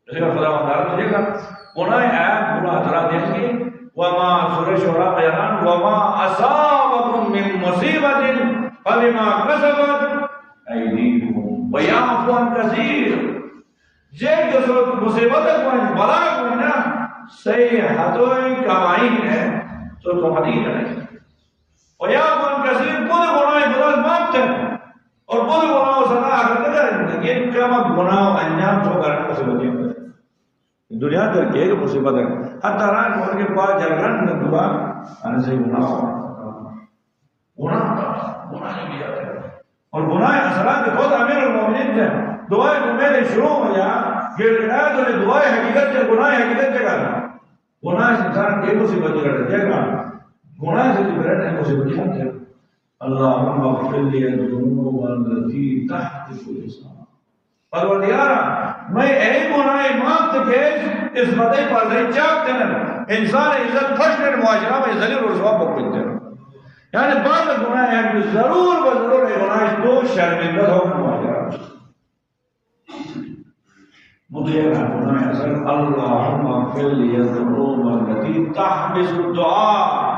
جیسے کہ خدا مندار مجھے گا گناہ عیب برا حضرہ دیں گے وما سورہ شعراء بیان وما اصابکم من مصیبت فبما کسبت ایدیکم ویعفو عن کثیر جے جو مصیبت کو بلا کو نا صحیح ہتوئی کمائی ہے تو تو حدیث ہے ویعفو عن کثیر بہت گناہ خدا معاف کریں اور بہت گناہ سنا آخر کریں لیکن کم گناہ انجام جو کرنے مصیبتیں ہوتے دنیا تر کے ایک مصیبت ہے حتی ران ان کے پاس جلگرن میں دعا آنے سے گناہ نہیں کیا اور گناہ اثرات کے خود امیر المومنین سے دعائیں کو میں نے شروع ہو جا گر گناہ تو نے دعائیں حقیقت سے گناہ حقیقت سے کرنا گناہ سے انسان کے مصیبت کرتے ہیں گناہ سے جبرین ہے مصیبت کرتے ہیں اللہم اغفر لی الذنوب التي تحت الاسلام پروردگارا میں اے گناہ معاف کے اس بدے پر نہیں چاہتے ہیں انسان عزت خشن معاشرہ میں ذلیل و رسوا بکتے ہیں یعنی بعض گناہ ہیں کہ ضرور و ضرور ہے گناہ تو شرمندہ ہو معاشرہ مدیرہ گناہ اثر اللہم اغفر لی الذنوب التي تحبس الدعاء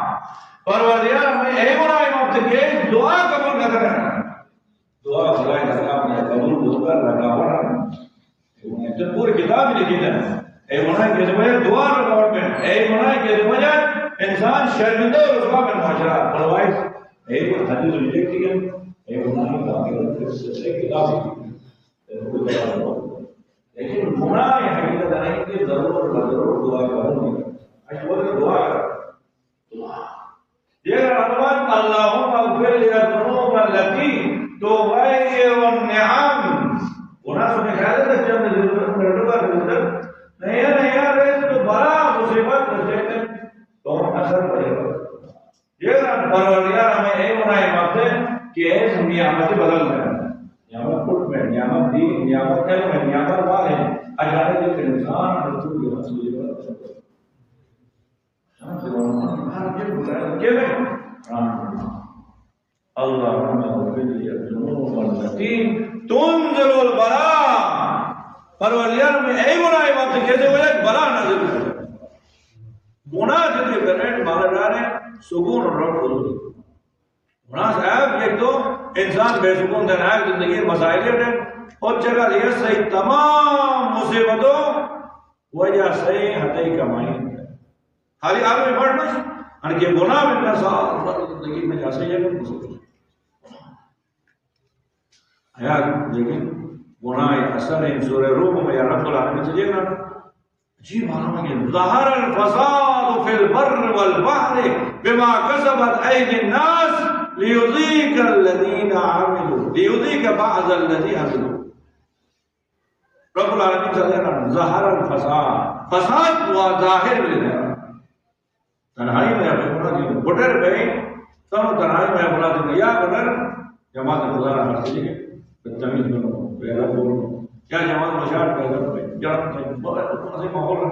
پروردگارا میں اے گناہ معاف کے دعا قبول نہ کرنا دعا خدای درگاہ میں قبول ہوکر رکاوٹ تو پوری کتاب میں لکھی ہے اے گناہ کی وجہ دعا رکاوٹ میں اے گناہ کی وجہ انسان شرمندہ اور رسوا میں معاشرہ otherwise اے حدیث ریجیکٹ کیا اے گناہ کا سے کتاب لیکن گناہ یہ حقیقت نہیں کہ ضرور دعا کروں اچھا بولے دعا دعا یہ رحمت اللہم اغفر لی الذنوب التي تغیر النعم گناہ سنے خیال ہے جب ضرورت ضرورت نہیں ہے نہیں یار اس تو بڑا مصیبت ہے تو اثر پڑے گا یہ پروردگار ہمیں اے گناہ معاف ہے کہ اس نعمت بدل دے نعمت پٹ میں نعمت دی نعمت ہے میں نعمت مال ہے اجازت ہے کہ انسان رسول کے رسول اللهم اغفر لي الذنوب التي تنزل البلاء پروردگار میں اے گناہ معاف کیسے ہو جائے بلا نازل کر گناہ جتنے کرنے مانا جا رہے ہیں سکون اور رب حضور گناہ صاحب ایک تو انسان بے سکون دینا ہے زندگی مسائل ہے اور جگہ یہ صحیح تمام مصیبتوں وجہ صحیح ہتھائی کمائی خالی آدمی پڑھنا اور کہ گناہ میں کا سال زندگی میں جیسے یہ مصیبت ہے لیکن گناہ اثر ہے سورہ روم میں یا رب العالمین سے دیکھنا جی معلوم ہے کہ ظہر الفساد فی البر والبحر بما کسبت ایدی الناس لیذیق الذین عملوا لیذیق بعض الذی عملوا رب العالمین سے دیکھنا ظہر الفساد فساد ہوا ظاہر میں تنہائی میں اپنا دی بٹر گئی سب تنہائی میں اپنا دی یا بٹر جماعت گزارا حاصل ہے بدتمیز بنو پیدا بولو کیا جماعت مشاعر پیدا ہوئے جرم بہت ایسے ماحول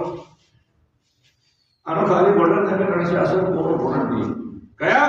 انو خالی بٹر تھے کہ سیاست کو بٹر دی کیا